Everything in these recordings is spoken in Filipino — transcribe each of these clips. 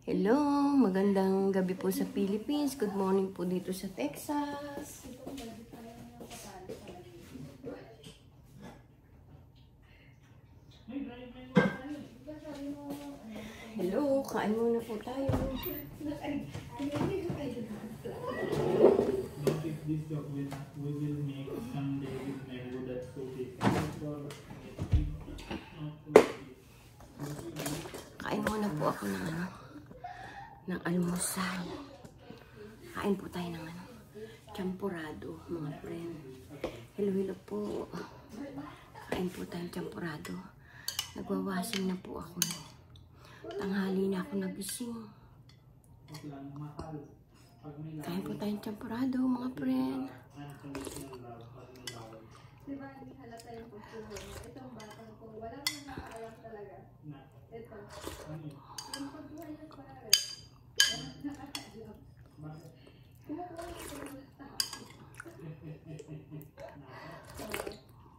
Hello, magandang gabi po sa Philippines. Good morning po dito sa Texas. Hello, kain muna po tayo. Kain muna po ako ng almusal. Kain po tayo ng champurado, mga friend. Hello po. Kain po tayo ng champurado. Nagwawashing na po ako. Tanghali na ako nagising. Kain po tayo ng champurado, mga friend. Diba, hindi halata yung pagpuho. Itong batang ko, walang nakakaalam talaga. Ito. Yung pagbuhay niya para walang nakakaalam. Kumukuha niya sa mga tao.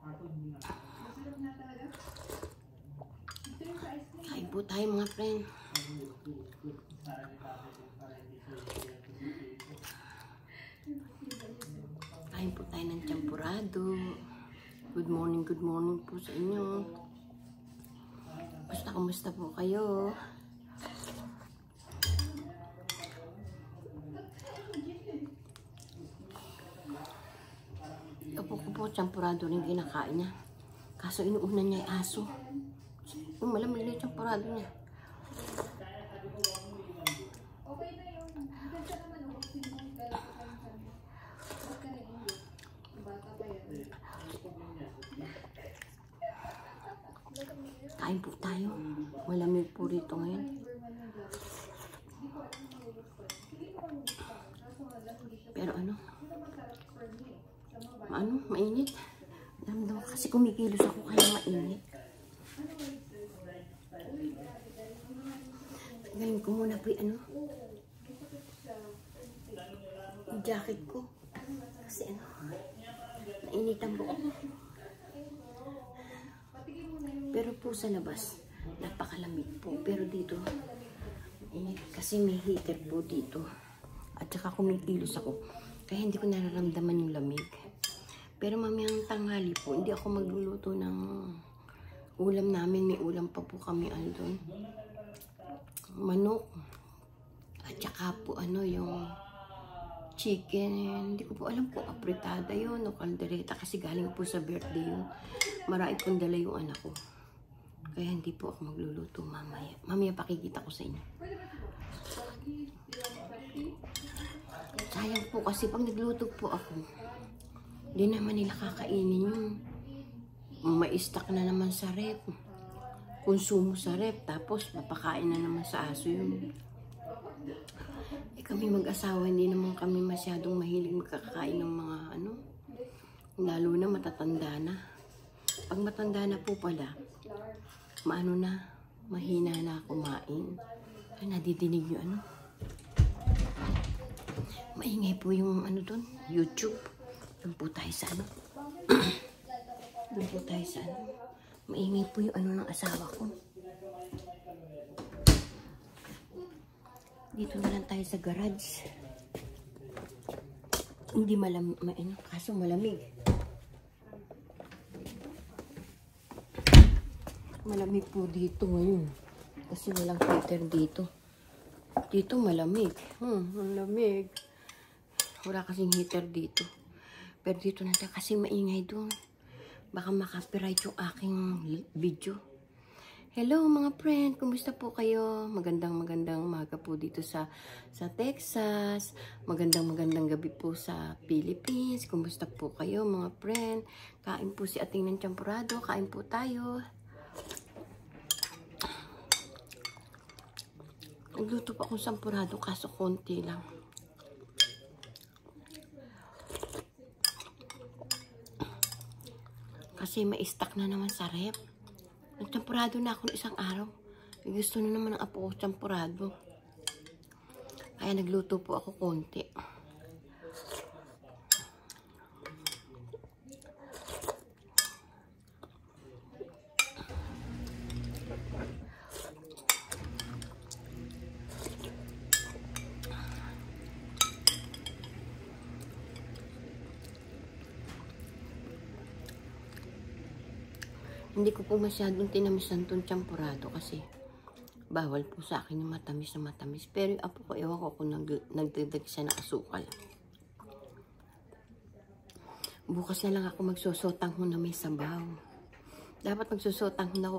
Masarap na talaga. Ito yung sa ice cream. Kain po tayo, mga friend. Kain po tayo ng champurado. Good morning po sa inyo. Kumusta po kayo? Kapag ko po, champurado rin kinakain niya. Kaso inuuna niya yung aso. Yung malamig na yung champurado niya. Okay na yun. Ganda naman ako. Sinong kaya ko kayo sabi. Ba't ka na-inyo? Bata pa yan. Kain po tayo. Malamig po rito ngayon. Pero mainit. Damdam kasi kumikilos ako kaya mainit. Galing ko muna po yung yung jacket ko. Kasi nainit ang buhok. Pero po sa labas, napakalamig po. Pero dito, kasi may heater po dito. At saka kumikilos ako. Kaya hindi ko nararamdaman yung lamig. Pero mamayang tanghali po, hindi ako magluluto ng ulam namin. May ulam pa po kami doon. Manok. At saka po yung chicken. Hindi ko po alam kung apritada yun o kaldereta. Kasi galing po sa birthday yun. Marami pong dala yung anak ko. Kaya hindi po ako magluluto mamaya. Mamaya pakikita ko sa inyo. Sayang po kasi pag nagluto po ako, hindi naman nila kakainin yung ma-stack na naman sa rep. Konsumo sa rep. Tapos mapakain na naman sa aso yun. Kami mag-asawa, hindi naman kami masyadong mahilig magkakain ng mga lalo na matatanda na. Pag matanda na po pala, mahina na kumain. Ay, nadidinig yung maingay po yung doon, YouTube. Doon po tayo sa doon po tayo sa maingay po yung ng asawa ko. Dito na lang tayo sa garage. Hindi kaso malamig. Malamig po dito ngayon. Kasi walang heater dito. Dito malamig. Malamig. Wala kasing heater dito. Pero dito na tayo kasi maingay doon. Baka makapiright yung aking video. Hello mga friend. Kumusta po kayo? Magandang umaga po dito sa Texas. Magandang gabi po sa Philippines. Kumusta po kayo mga friend? Kain po si ating ng champurado. Kain po tayo. Nagluto pa akong sampurado kaso konti lang. Kasi may stock na naman sa rep. Nagtampurado na ako ng isang araw. Gusto na naman ng apo ko champurado. Kaya nagluto po ako konti. Hindi ko po masyadong tinamisan itong champurado kasi bawal po sa akin yung matamis na matamis. Pero yung apo ko, ewan ko kung nagdadag siya ng asukal. Bukas na lang ako magsusotang ho na may sabaw. Dapat magsusotang ho na ako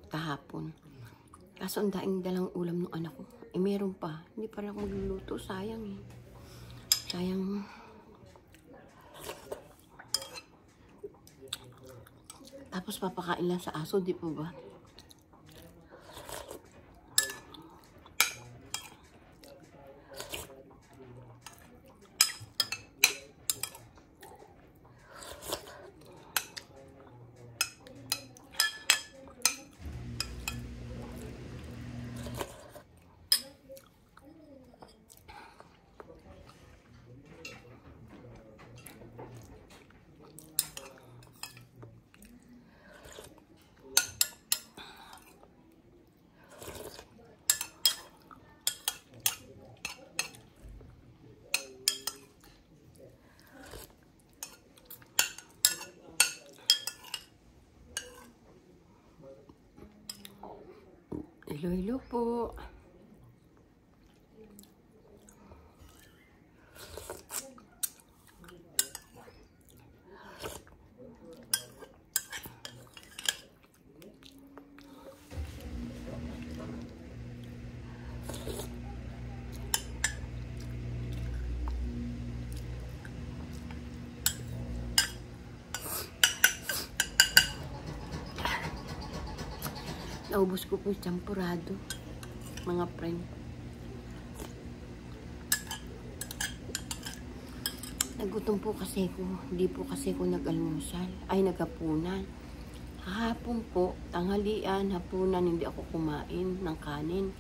kahapon. Kaso ang daing-dalang ulam ng anak ko. Eh meron pa. Hindi pa rin ako magluluto. Sayang eh. Sayang. Tapos papakain lang sa aso, di po ba? Hello po. Naubos ko po yung champurado, mga friend. Nagutom po kasi ko. Hindi po kasi ko nag-almusal. Ay, naghapunan. Hapon po, tanghalian, hapunan, hindi ako kumain ng kanin.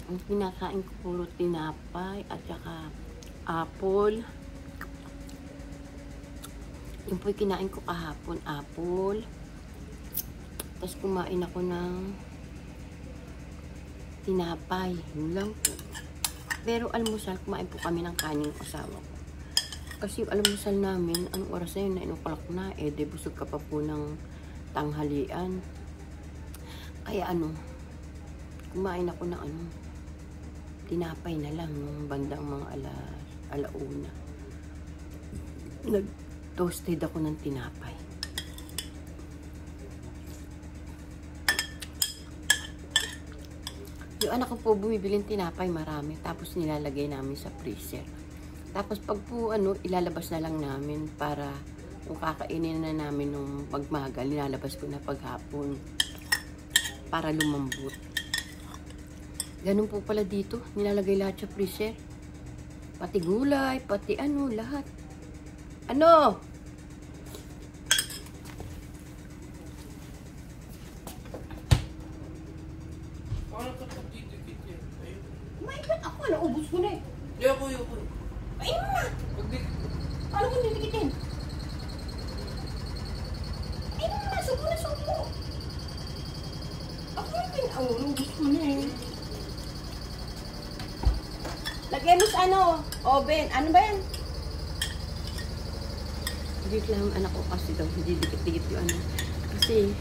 Ang pinakain ko puro tinapay at saka apple. Yung po yung kinain ko kahapon, apple. Tapos kumain ako ng tinapay. Yun lang po. Pero almusal, kumain po kami ng kanin ng asawa ko. Kasi yung almusal namin, ang oras na yun, 9 o'clock na, eh, de busog ka pa po ng tanghalian. Kaya kumain ako ng tinapay na lang, nung bandang mga alauna. Nag-toasted ako ng tinapay. Yung anak ko po bumibiling tinapay marami, tapos nilalagay namin sa freezer. Tapos pag po ilalabas na lang namin para kung kakainin na namin nung pagmagal, nilalabas ko na paghapon para lumambot. Ganun po pala dito, nilalagay lahat sa freezer. Pati gulay, pati lahat. Maikot ako, naubos ko na eh. Yoko. Pain mo na! Paano kung didikitin? Pain mo na, subo na subo! Ako na naubos ko na eh. Lagay mo sa oven. Ano ba yan? Hindi lang anak ko kasi daw, hindi dikit-dikit yung Kasi,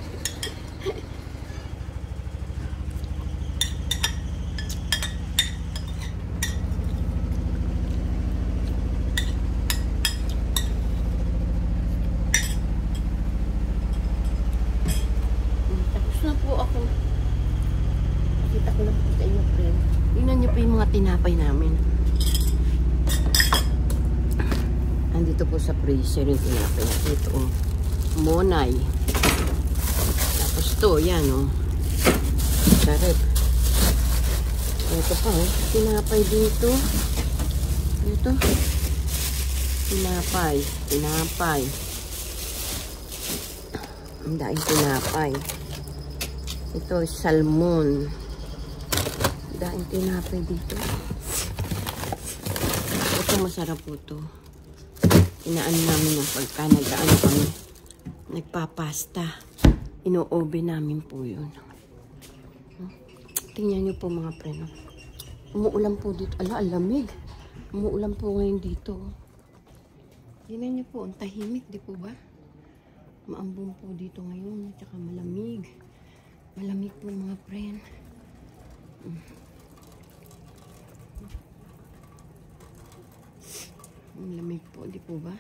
tinapay namin. Andito po sa freezer yung tinapay. Ito, monay. Tapos to, yan, sarap. Ito pa, tinapay dito. Ito. Tinapay. Ang daing tinapay. Ito, salmon. Daing tinapay dito. Ito masarap po ito. Inaan namin yung pagka kami. Nagpapasta. Ino-oven namin po yun. Tingnan nyo po mga preno. Umuulan po dito. Ang lamig. Umuulan po ngayon dito. Tingnan nyo po, ang tahimik, di po ba? Maambon po dito ngayon. At saka malamig. Malamig po mga friend. Malamig po, di po ba?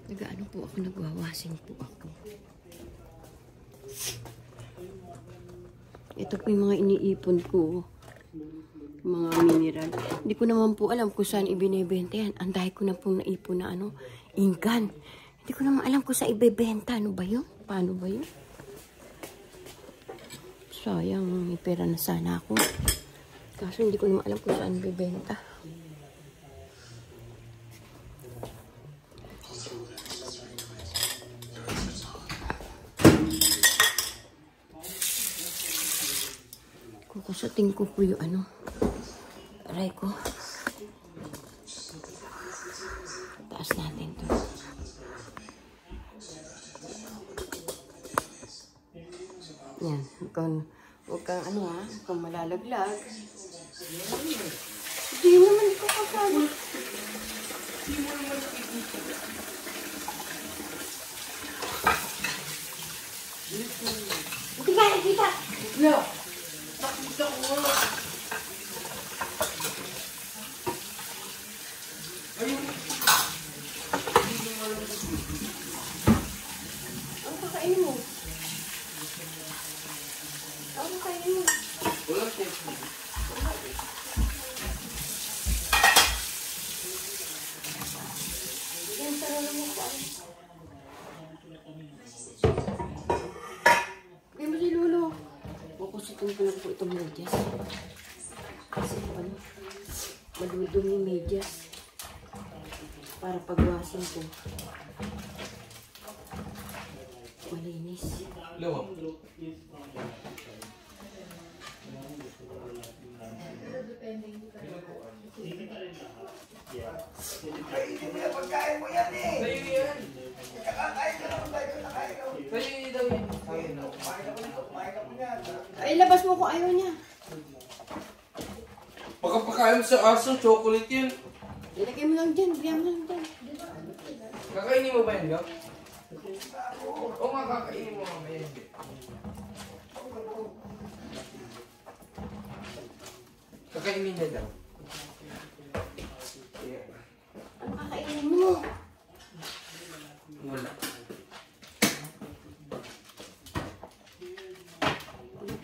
Nag-ano po ako, nagwawasing po ako. Ito po yung mga iniipon ko. Mga mineral. Hindi ko naman po alam kung saan ibinebenta yan. Ang dahil ko na po naipon na ingan. Hindi ko naman alam kung saan ibebenta. Ano ba yun? Paano ba yun? Sayang, may pera na sana ako. Kaso hindi ko naman alam kung saan ibebenta. Kukusating ko po yung aray ko. Taas natin to. Yan. Huwag kang malalaglag. Hindi naman ito kapag. Hindi ka nakita. No. Nakita ko nga. Ayun. Ano kakainin mo? Ano kakainin mo? Walang taste mo. Yan, sarang mo ko. Bigyan mo si Lolo. Kukusitin ko lang po itong medyas. Kasi madudong yung medyas. Para pagwasin ko. Malinis. Lawa. Kainin mo yung pagkain mo yan eh. Sa'yo yan. Kakakain ka naman tayo na kain mo. Sa'yo daw yun. Kumain ako nito, kumain ako niyan. Ay, labas mo kung ayaw niya. Pagkapakain mo sa aso, chocolate yan. Ilagay mo lang dyan. Bigyan mo lang dyan. Kakainin mo ba yan, Gab? Oo nga, kakainin mo mamaya. Kakainin niya daw. Ano kakainin mo? Wala.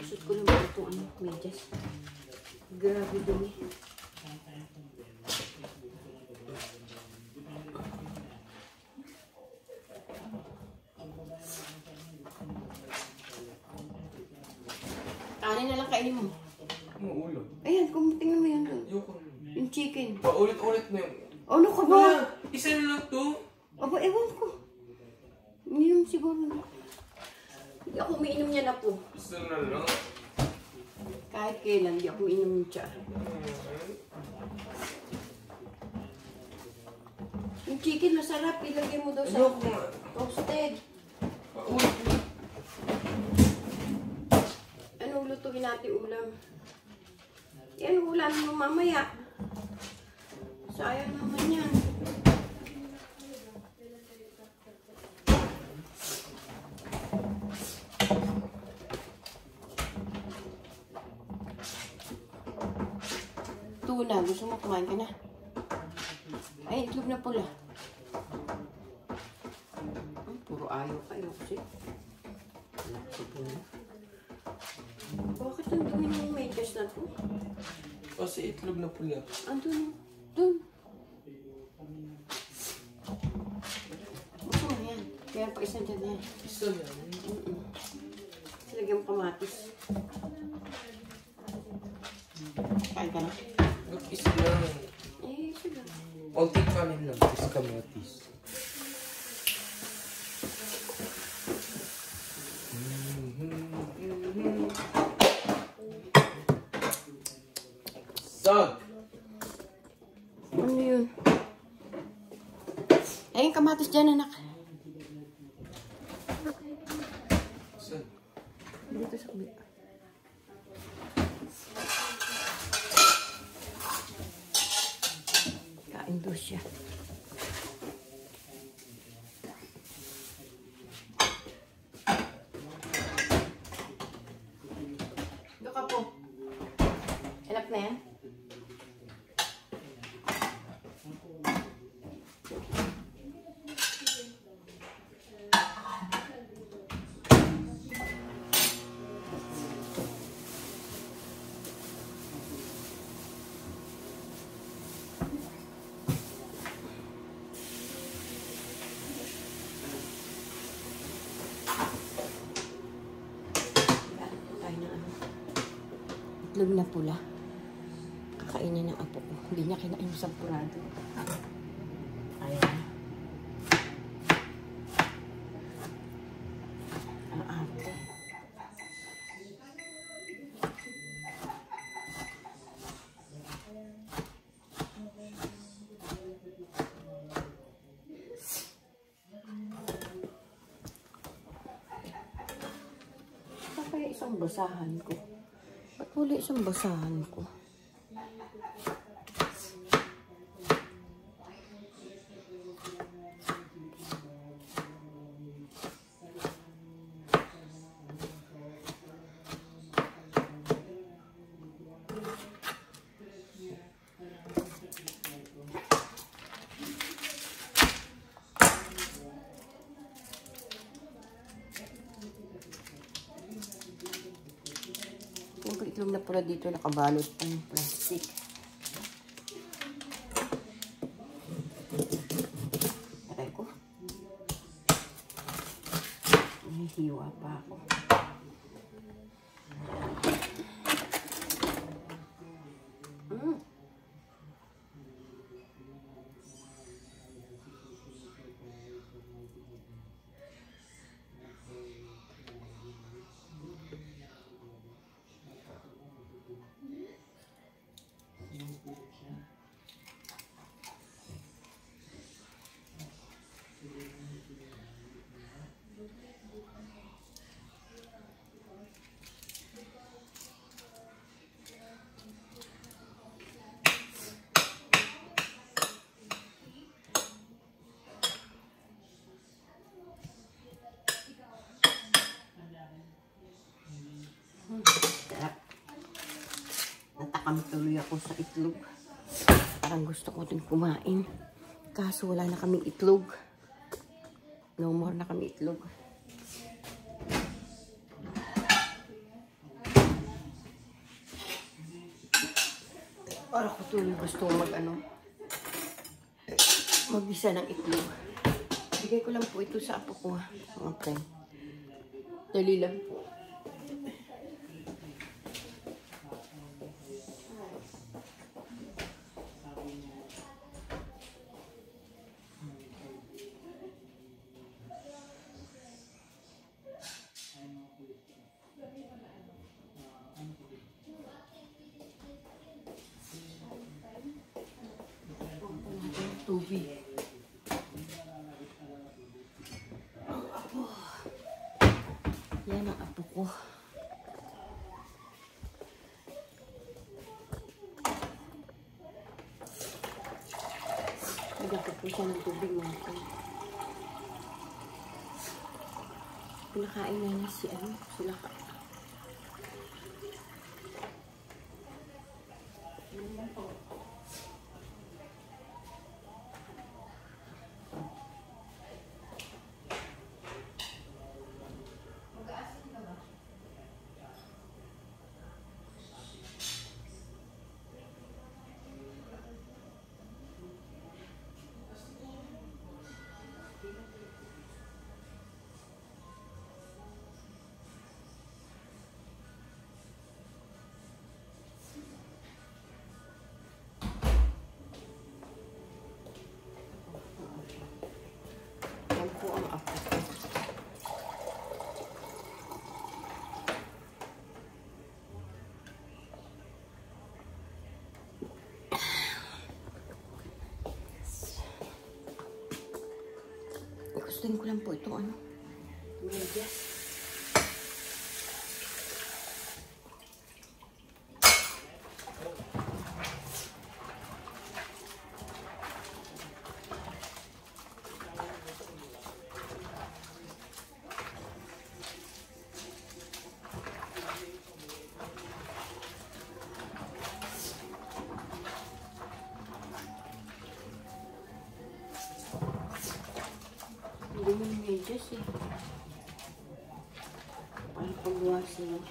Kusot ko lang ba itong medyas. Grabe dumi. Kanin na lang kainin mo. Ano ulo? Ayan, tingnan mo yan doon. Ayoko. Yung chicken. Paulit-ulit mo yung... Ano ka ba? Wala! Isa na lang to. Aba, ewan ko. Uminom siguro na. Hindi ako umiinom niya na po. Isa na lang. Kahit kailan, hindi ako umiinom siya. Yung chicken masarap. Ilagay mo daw sa Ayoko nga. toasted. Paulit-ulit. Ano lutuin natin ulam? Yan, ulam mo mamaya. Sayang naman yan. Tuna, gusto mo kumain ka na? Ay, itlog na pula. Puro ayaw kayo kasi. Wala kasi pula. Bakit ang dumi ng medyas na to? Kasi itlog na pula. Andun. Dun. Gusto mo yan. Kaya pa isa dyan yan. Isa lang. Lagyan mo kamatis. Kain ka na? Isa lang. Eh, sige. Konting kanin lang. Isa kamatis. Sag! Ano yun? Ayun, kamatis dyan, anak. Sag. Dito sa kabila. Kain daw siya. itlog na pula. Kakainin ng apo ko. Hindi niya kinain yung sampurado. Ayan. Ang apo. Kaya isang basahan ko. Ba't wala isang basahan ko? Yung itlog na pula dito nakabalot pa yung plastic. Aray ko. Nahihiwa pa ako. Sarap. Natakam tuloy ako sa itlog. Parang gusto ko din kumain. Kaso wala na kaming itlog. No more na kami itlog. Parang ko tuloy gusto mag-isa ng itlog. Bigay ko lang po ito sa apo ko. Okay. Dali lang po. Tubig. Ang apo. Yan ang apo ko. Bigyan ko po siya ng tubig mga ito. Pinakain na niya sila ka. Gustuin ko lang po itong medyas. Hindi mo yung medyas eh. Parang pagwasin.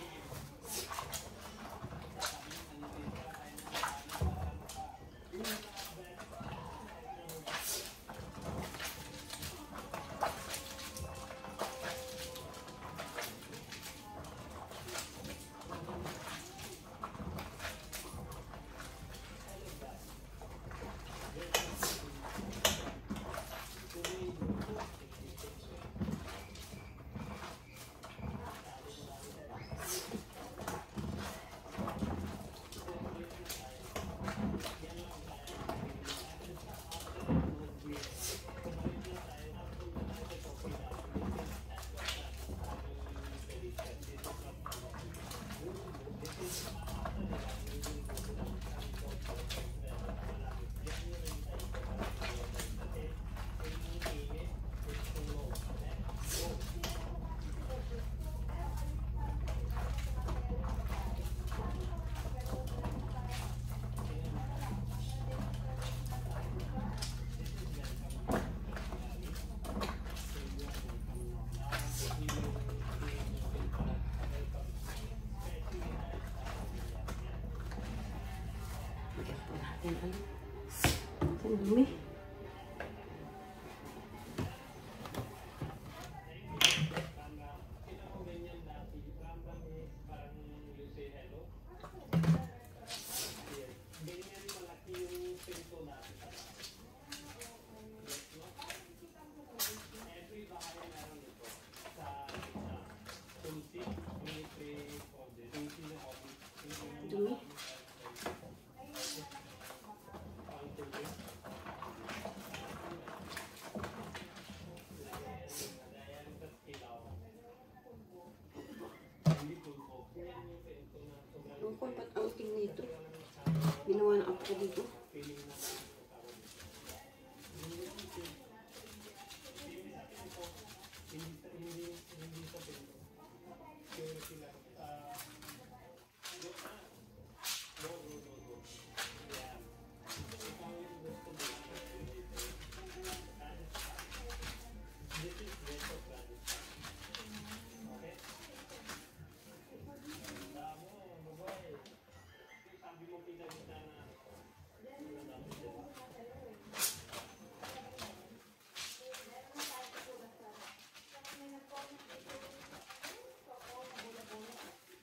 natin alam. Ang dumi. Dumi. Lungkot, ba't ang itim nito? Ginawa na ako dito.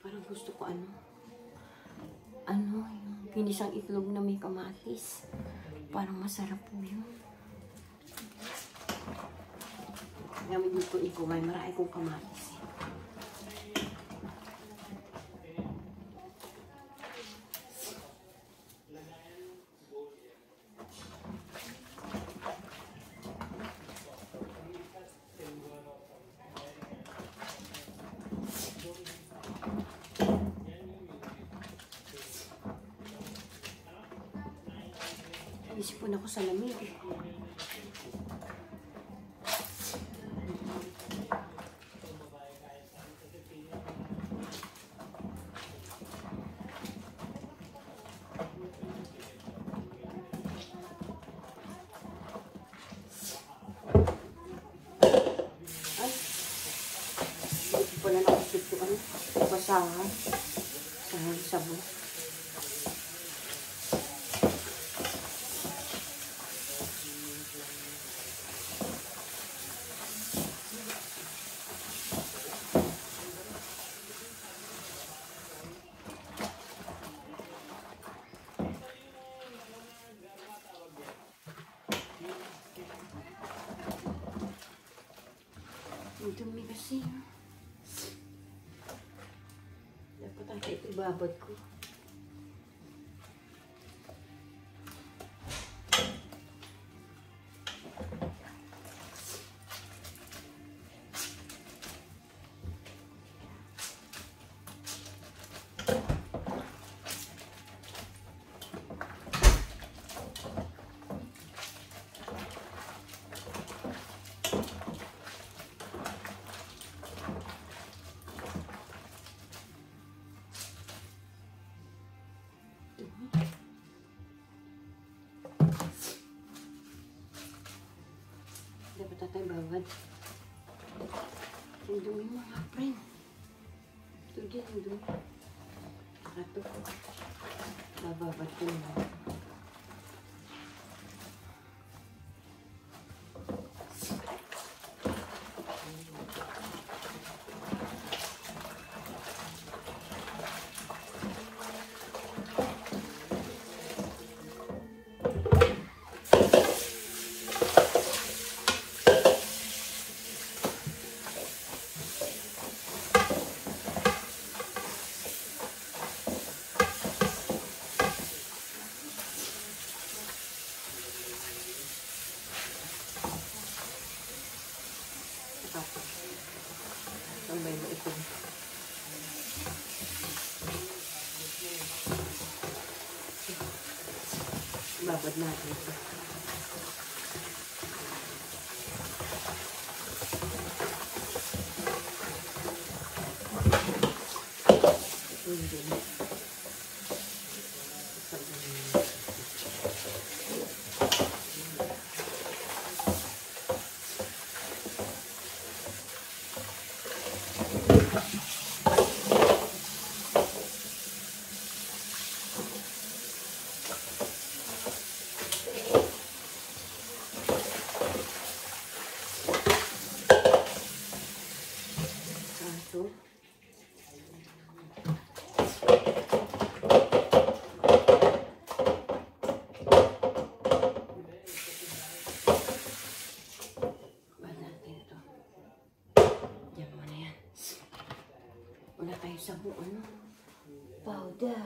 Parang gusto ko yung ginisang itlog na may kamatis. Parang masarap po yun. Gamit dito iko, may marami kong kamatis. Isipon ako sa lamig. Ay, isipon na nakasip ko basahan. Sabon. Ang dumi kasi. Dapat ang kahit ibabad ko. Dapat tatay bawad. Ang dumi mga friend. Ito dyan ang dumi. Nakato ko. Bababad ko naman. Ang may ito. Babad natin ito. ano, powder.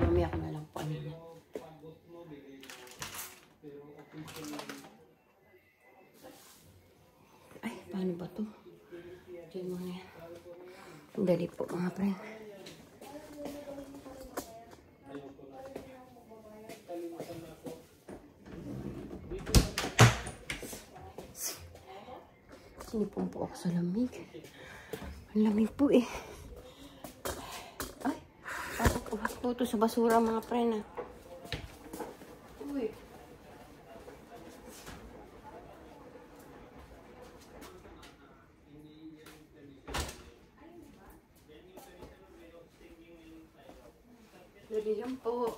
Mamaya ko na lang po ano yan. Ay, paano ba to? Diyan mo na yan. Ang dali po mga friend. Sinipon po ako sa lamig. Ang lamig po eh. Ay, papag po ito sa basura mga friend ah. Uy. Lagi lang po.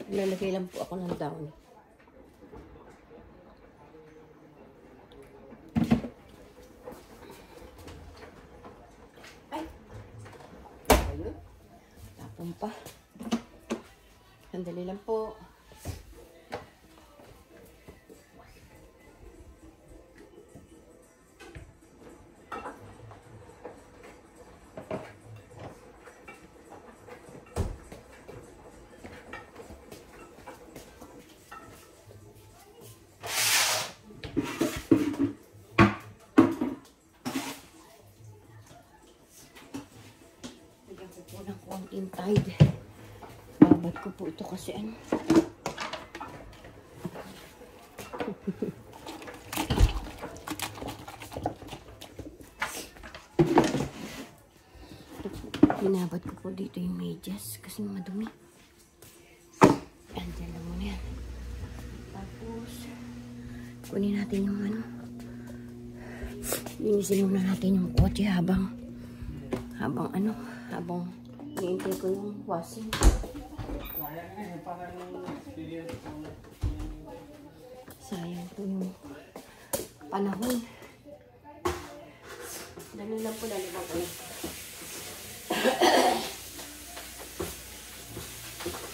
Lalagay lang po ako ng down. Ay! Ayun. Tapon pa. Sandali lang po. Ng konting tide. Babad ko po ito kasi ano. Binabad ko po dito yung medyas kasi madumi. Andyan lang muna yan. Tapos kunin natin yung ano. Linisin muna natin yung kotse habang hinihintay ko yung washing. Sayang po yung panahon. Dali lang po, lalibang ko lang.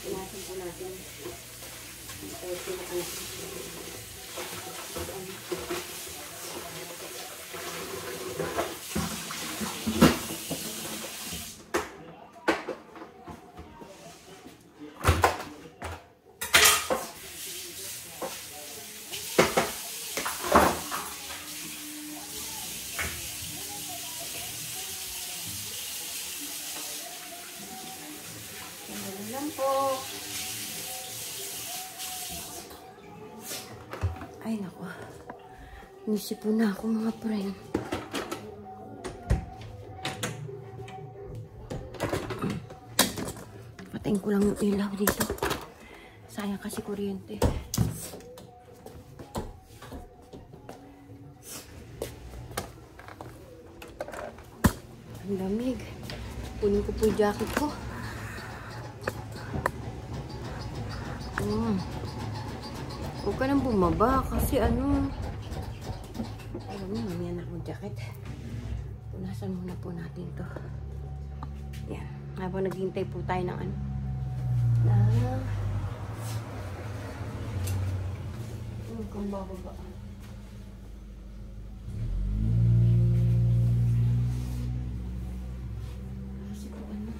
Pinasin po natin. Pinasin po natin. Po. Ay naku, nisipon na ako mga friend. Patayin ko lang yung ilaw dito, sayang kasi kuryente. Ang lamig. Kunin ko po yung jacket ko. Huwag ka nang bumaba kasi ano. Alam mo, mamaya na akong jacket. Punasan muna po natin to. Yan. Habang naghihintay po tayo ng ano. Huwag kang bababa. Kasi po ano.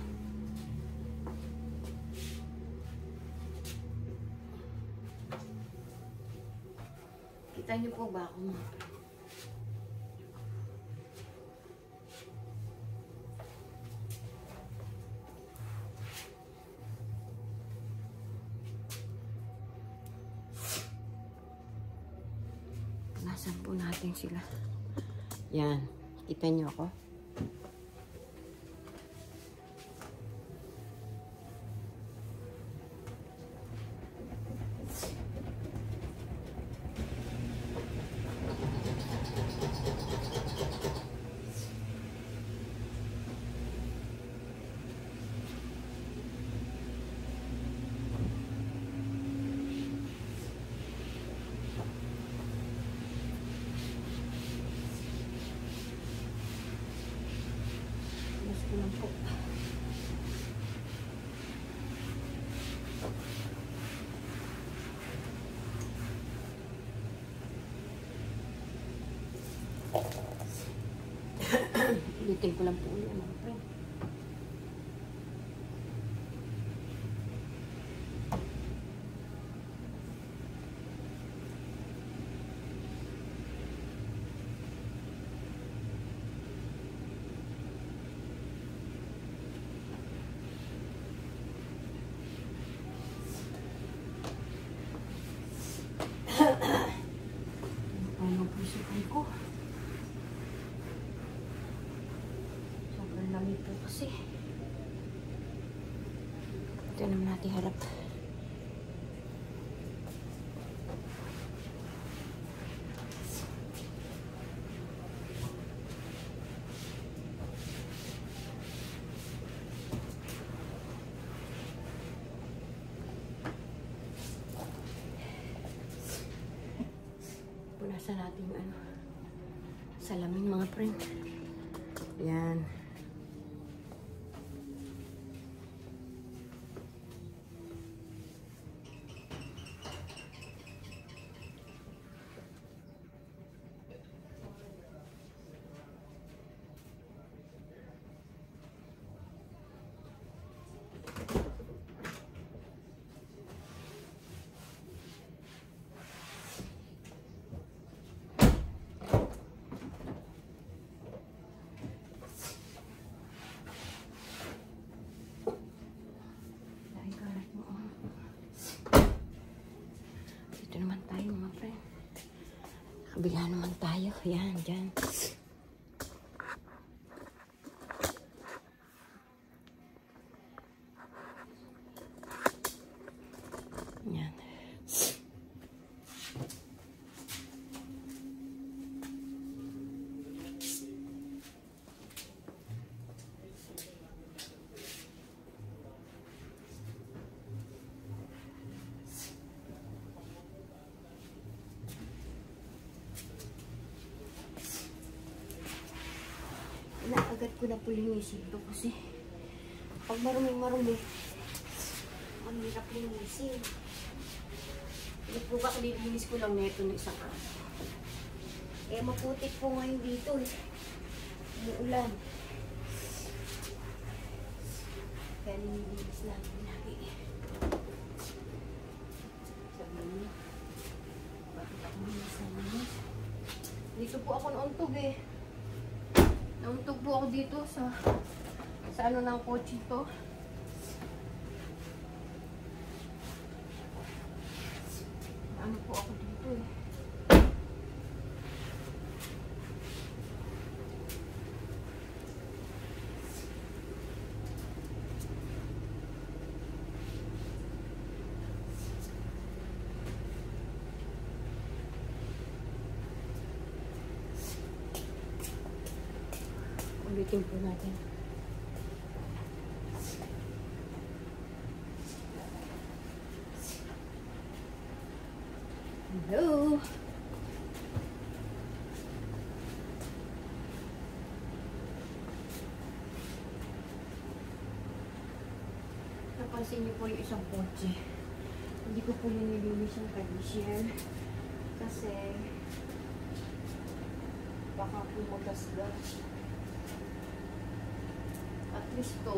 Kita niyo po ba ako mga? Nasaan po natin sila? Yan. Kita niyo ako? Ulitin ko lang po ulit mga friend. Ano po sipin ko? Sobrang lamig po kasi. Ito naman natin harap. Punasan natin yung ano, salamin mga friend. Yan. Dito naman tayo mga friend. Kabila naman tayo. Yan, dyan. Yan. Inaagad ko na po linisin ito kasi pag marumi-marumi, ang hirap linisin. Hindi po ba kalilinis ko lang neto na isang araw. Eh, maputik po ngayon dito eh. Umuulan. Kaya nililinis namin lagi. Sabihin niyo, bakit ako nilinis? Dito po ako nauntog eh. Nauntog po ako dito sa ano ng kotse to. Ano po ako dito eh. Ulitin po natin. Hello! Napansin niyo po yung isang kotse. Hindi ko po nililinis yung condition. Kasi baka po magasgas. At least to.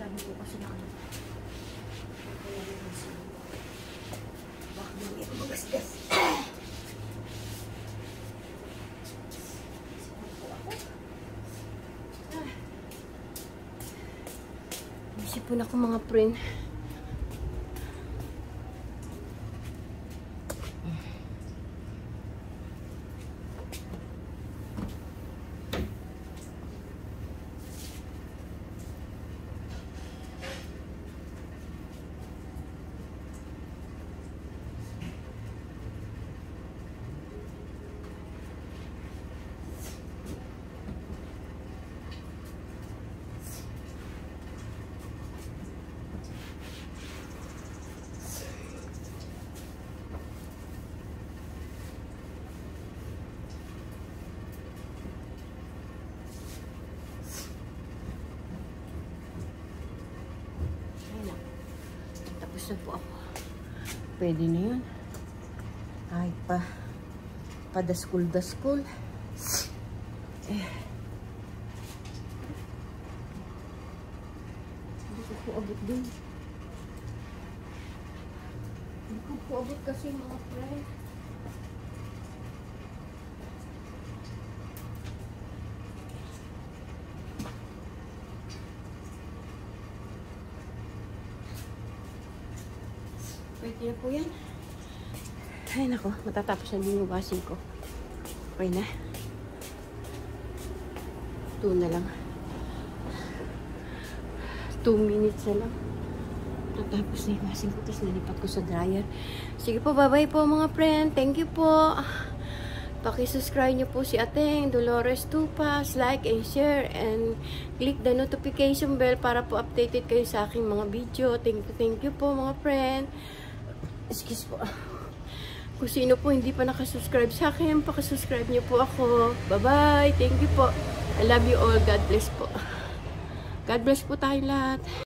Sabi ko kasi na ano. Baka hindi ako magasgas. Sipon ako mga friend. mag-almusal po ako. Pwede na yun. Kahit pa daskul-daskul. Hindi ko po abot din. Hindi ko po abot kasi mga friend. Pwede na po yan. Ay nako, matatapos na din yung washing ko. Okay na. 2 na lang. 2 minutes na lang. Tatapos na yung washing ko. Tapos nalipat ko sa dryer. Sige po, bye-bye po mga friend. Thank you po. Paki-subscribe nyo po si Ateng Dolores Tupas. Like and share. And click the notification bell para po updated kayo sa aking mga video. Thank you po mga friend. Excuse po. Kung sino po hindi pa nakasubscribe sa akin, pakasubscribe niyo po ako. Bye-bye. Thank you po. I love you all. God bless po. God bless po tayong lahat.